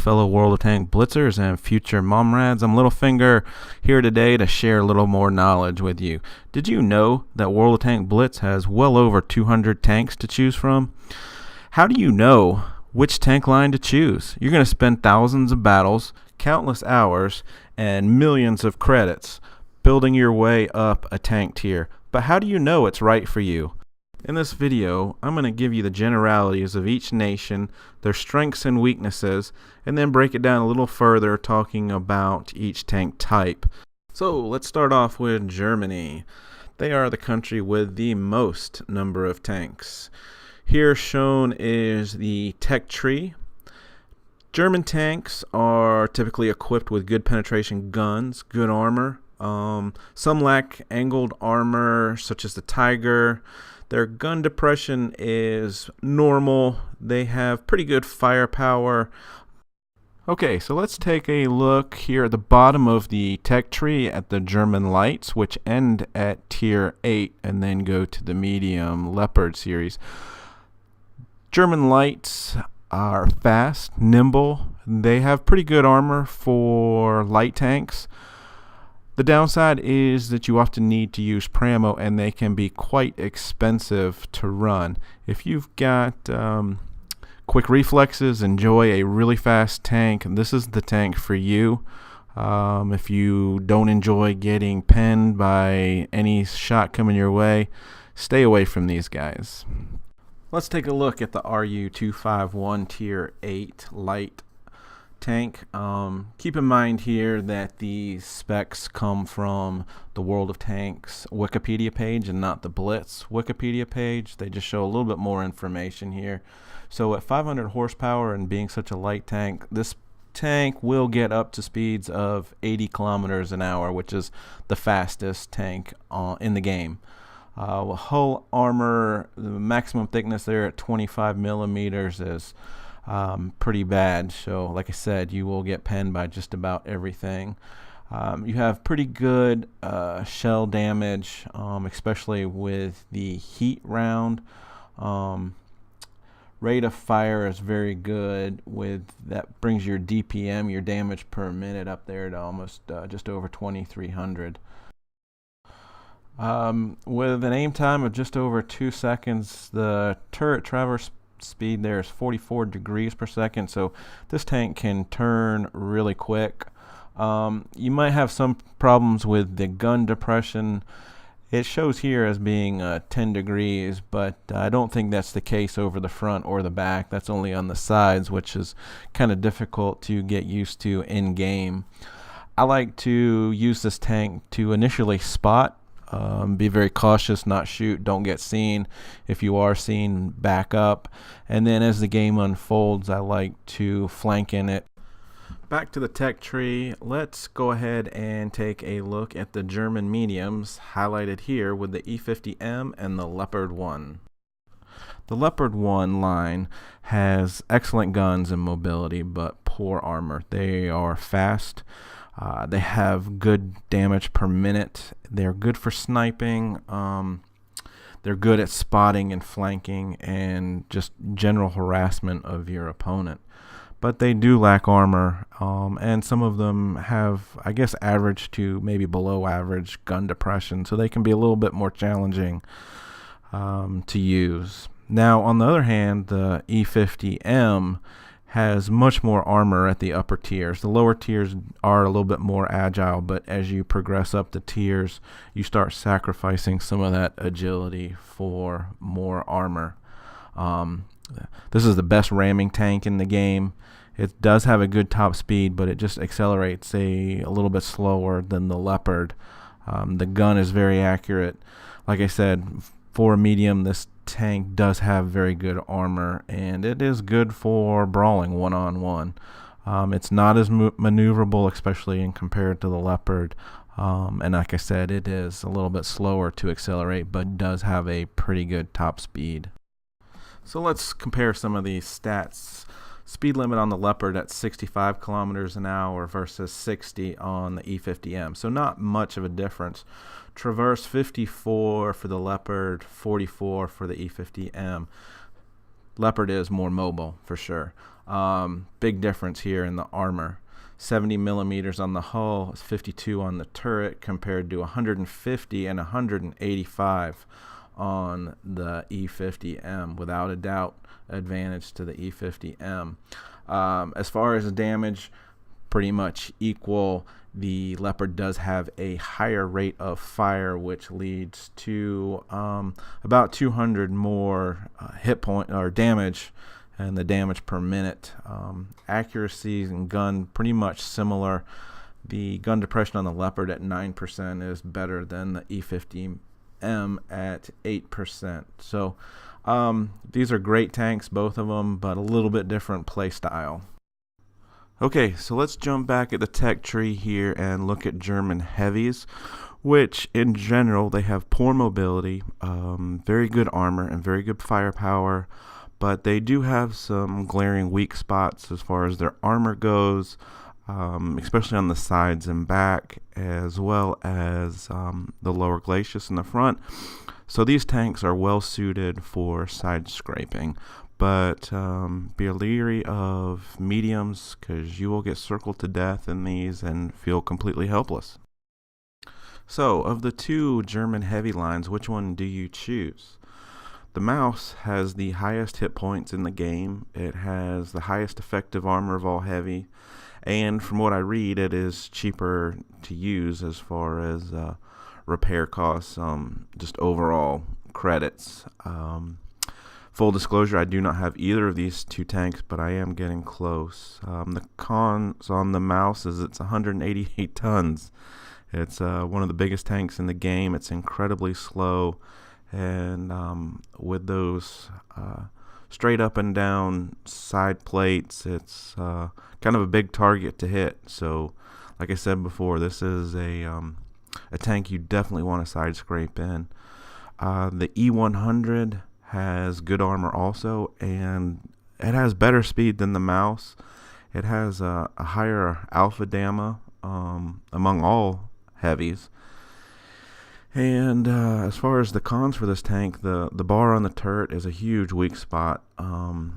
fellow World of Tank Blitzers and future Momrads. I'm Littlefinger, here today to share a little more knowledge with you. Did you know that World of Tank Blitz has well over 200 tanks to choose from? How do you know which tank line to choose? You're going to spend thousands of battles, countless hours, and millions of credits building your way up a tank tier. But how do you know it's right for you? In this video, I'm going to give you the generalities of each nation, their strengths and weaknesses, and then break it down a little further talking about each tank type. So let's start off with Germany. They are the country with the most number of tanks. Here shown is the tech tree. German tanks are typically equipped with good penetration guns, good armor. Some lack angled armor, such as the Tiger. Their gun depression is normal. They have pretty good firepower. Okay, so let's take a look here at the bottom of the tech tree at the German lights, which end at tier 8 and then go to the medium Leopard series. German lights are fast, nimble. They have pretty good armor for light tanks. The downside is that you often need to use Pramo, and they can be quite expensive to run. If you've got quick reflexes, enjoy a really fast tank, this is the tank for you. If you don't enjoy getting pinned by any shot coming your way, stay away from these guys. Let's take a look at the RU-251 Tier 8 light tank. Keep in mind here that these specs come from the World of Tanks Wikipedia page and not the Blitz Wikipedia page. They just show a little bit more information here. So at 500 horsepower and being such a light tank, this tank will get up to speeds of 80 kilometers an hour, which is the fastest tank in the game. Hull armor, the maximum thickness there at 25 millimeters is pretty bad. So like I said, you will get penned by just about everything. You have pretty good shell damage, especially with the heat round. Rate of fire is very good. With that brings your DPM, your damage per minute, up there to almost just over 2,300. With an aim time of just over 2 seconds, the turret traverse speed there is 44 degrees per second, so this tank can turn really quick. You might have some problems with the gun depression. It shows here as being 10 degrees, but I don't think that's the case over the front or the back. That's only on the sides, which is kind of difficult to get used to in game. I like to use this tank to initially spot. Be very cautious, not shoot, don't get seen. If you are seen, back up. And then as the game unfolds, I like to flank in it. Back to the tech tree, let's go ahead and take a look at the German mediums highlighted here with the E50M and the Leopard 1. The Leopard 1 line has excellent guns and mobility, but poor armor. They are fast. They have good damage per minute. They're good for sniping. They're good at spotting and flanking and just general harassment of your opponent. But they do lack armor, and some of them have, I guess, average to maybe below average gun depression, so they can be a little bit more challenging to use. Now, on the other hand, the E50M has much more armor at the upper tiers. The lower tiers are a little bit more agile, but as you progress up the tiers, you start sacrificing some of that agility for more armor. This is the best ramming tank in the game. It does have a good top speed, but it just accelerates a little bit slower than the Leopard. The gun is very accurate. Like I said, for a medium, this tank does have very good armor, and it is good for brawling one-on-one. It's not as maneuverable, especially in compared to the Leopard, and like I said, it is a little bit slower to accelerate, but does have a pretty good top speed. So let's compare some of these stats. Speed limit on the Leopard at 65 kilometers an hour versus 60 on the E50M, so not much of a difference. Traverse 54 for the Leopard, 44 for the E50M. Leopard is more mobile for sure. Big difference here in the armor. 70 millimeters on the hull, 52 on the turret, compared to 150 and 185 on the E50M. Without a doubt, advantage to the E50M. As far as damage, pretty much equal. The Leopard does have a higher rate of fire, which leads to about 200 more hit point or damage, and the damage per minute. Accuracy and gun pretty much similar. The gun depression on the Leopard at 9% is better than the E50M at 8%. So these are great tanks, both of them, but a little bit different play style. Okay, so let's jump back at the tech tree here and look at German heavies, which in general they have poor mobility, very good armor, and very good firepower, but they do have some glaring weak spots as far as their armor goes, especially on the sides and back, as well as the lower glacis in the front. So these tanks are well suited for side scraping. But be leery of mediums, because you will get circled to death in these and feel completely helpless. So, of the two German heavy lines, which one do you choose? The Maus has the highest hit points in the game. It has the highest effective armor of all heavy. And from what I read, it is cheaper to use as far as repair costs, just overall credits. Full disclosure, I do not have either of these two tanks, but I am getting close. The cons on the Maus is it's 188 tons. It's one of the biggest tanks in the game. It's incredibly slow, and with those straight up and down side plates, it's kind of a big target to hit. So, like I said before, this is a tank you definitely want to side scrape in. The E100 has good armor also, and it has better speed than the Maus. It has a higher alpha gamma among all heavies. And as far as the cons for this tank, the bar on the turret is a huge weak spot. And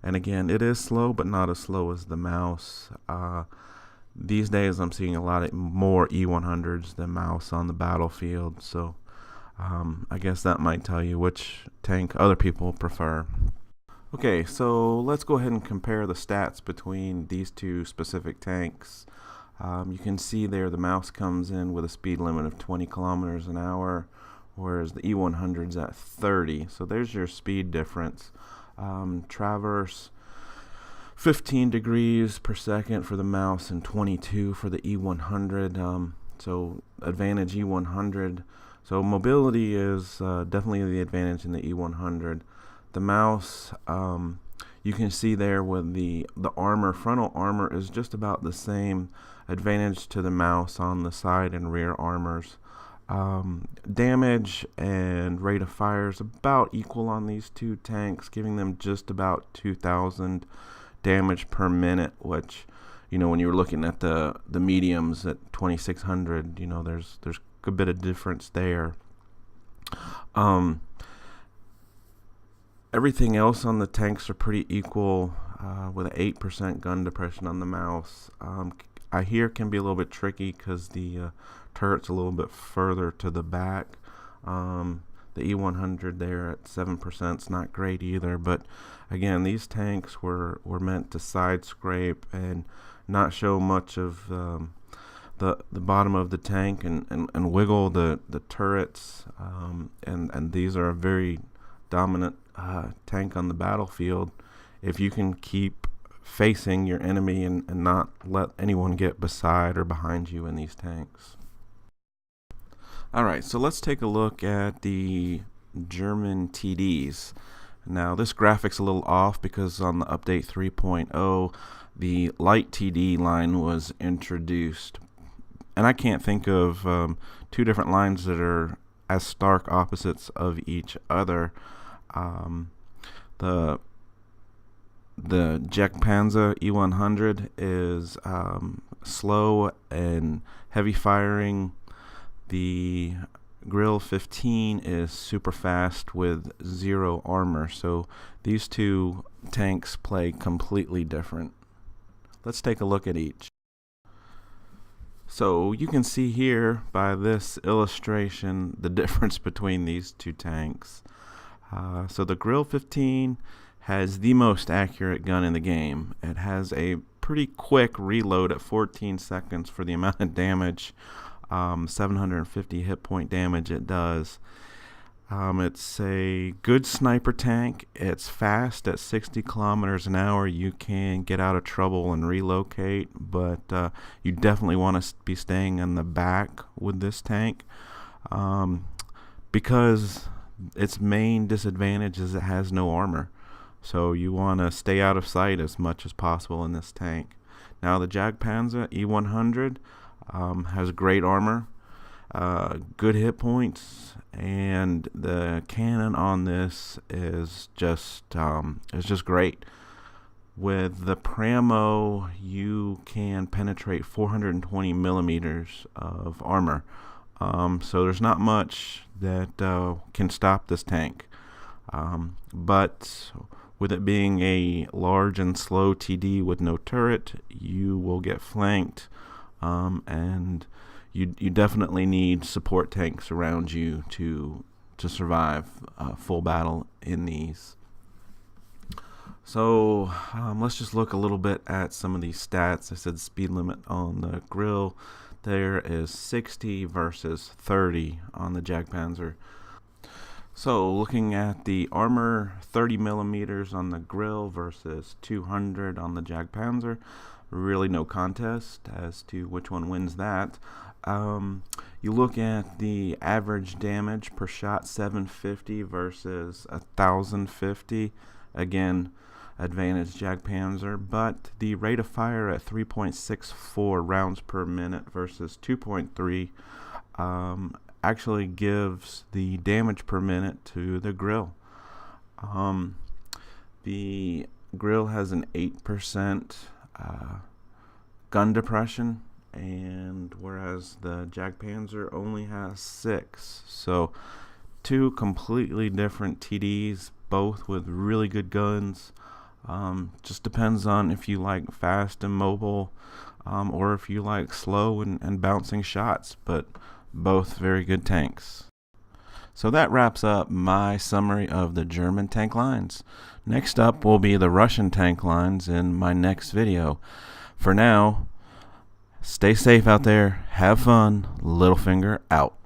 again, it is slow, but not as slow as the Maus. These days I'm seeing a lot more E100s than Maus on the battlefield, so I guess that might tell you which tank other people prefer. Okay, so let's go ahead and compare the stats between these two specific tanks. You can see there the Maus comes in with a speed limit of 20 kilometers an hour, whereas the E100's at 30. So there's your speed difference. Traverse 15 degrees per second for the Maus and 22 for the E100. So advantage E100. So mobility is definitely the advantage in the E100. The Maus, you can see there with the armor, frontal armor is just about the same. Advantage to the Maus on the side and rear armors. Damage and rate of fire is about equal on these two tanks, giving them just about 2,000 damage per minute, which, you know, when you were looking at the mediums at 2,600, you know, there's a bit of difference there. Everything else on the tanks are pretty equal, with an 8% gun depression on the Maus. I hear can be a little bit tricky because the turret's a little bit further to the back. The E100 there at 7% is not great either, but again, these tanks were meant to side scrape and not show much of the bottom of the tank and wiggle the turrets, and these are a very dominant tank on the battlefield if you can keep facing your enemy and not let anyone get beside or behind you in these tanks. Alright, so let's take a look at the German TDs. Now this graphic's a little off because on the update 3.0 the light TD line was introduced, and I can't think of two different lines that are as stark opposites of each other. The Jagdpanzer E100 is slow and heavy firing. The Grill 15 is super fast with 0 armor. So these two tanks play completely different. Let's take a look at each. So you can see here by this illustration the difference between these two tanks. So the Grill 15 has the most accurate gun in the game. It has a pretty quick reload at 14 seconds for the amount of damage, 750 hit point damage it does. It's a good sniper tank. It's fast at 60 kilometers an hour. You can get out of trouble and relocate, but you definitely want to be staying in the back with this tank, because its main disadvantage is it has no armor. So you want to stay out of sight as much as possible in this tank. Now the Jagdpanzer E100 has great armor, good hit points, and the cannon on this is just great. With the Pramo, you can penetrate 420 millimeters of armor. So there's not much that can stop this tank. But with it being a large and slow TD with no turret, you will get flanked, and you definitely need support tanks around you to survive full battle in these. So let's just look a little bit at some of these stats. I said speed limit on the Grill there is 60 versus 30 on the Jagdpanzer. So looking at the armor, 30 millimeters on the Grill versus 200 on the Jagdpanzer. Really no contest as to which one wins that. You look at the average damage per shot, 750 versus 1050. Again, advantage Jagdpanzer, but the rate of fire at 3.64 rounds per minute versus 2.3 actually gives the damage per minute to the Grill. The Grill has an 8% gun depression, and whereas the Jagdpanzer only has 6. So two completely different TDs, both with really good guns. Just depends on if you like fast and mobile, or if you like slow and bouncing shots, but both very good tanks. So that wraps up my summary of the German tank lines. Next up will be the Russian tank lines in my next video. For now, stay safe out there, have fun, Littlefinger out.